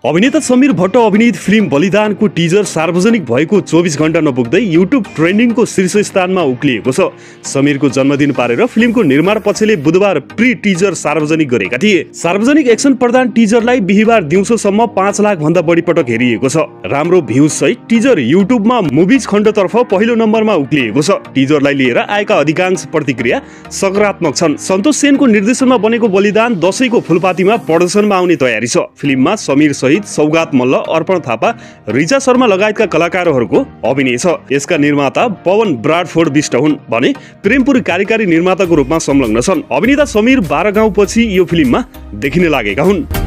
अभिनेता समीर भट्ट अभिनीत फिल्म बलिदानको टिजर सार्वजनिक भएको 24 घण्टा नपुग्दै युट्युब ट्रेन्डिङको शीर्ष स्थानमा उक्लिएको छ। समीरको जन्मदिन पारेर फिल्मको निर्माण पक्षले बुधबार प्री टिजर सार्वजनिक गरेका थिए। सार्वजनिक एक्सन प्रदान टिजरलाई बिहीबार दिउँसोसम्म 5 लाख भन्दा बढी पटक हेरिएको छ। राम्रो भ्युज सहित टिजर युट्युबमा मुभिज खण्डतर्फ पहिलो नम्बरमा उक्लिएको छ। टिजरलाई लिएर आएका अधिकांश प्रतिक्रिया सकारात्मक छन्। सन्तोष सेनको निर्देशनमा बनेको बलिदान दशैंको फुलपातीमा प्रदर्शनमा आउने तयारी छ। फिल्ममा समीर सहित सौगात मल्ल, अर्पण थापा, रिचा शर्मा लगायतका कलाकारहरूको अभिनय छ। यसका निर्माता पवन ब्राडफोर्ड बिष्ट हुन् भने प्रेमपुरी कार्यकारी निर्माताको रूपमा संलग्न छन्। अभिनेता समीर 12 गाउँ पछि यो फिल्ममा देखिन लागेका हुन्।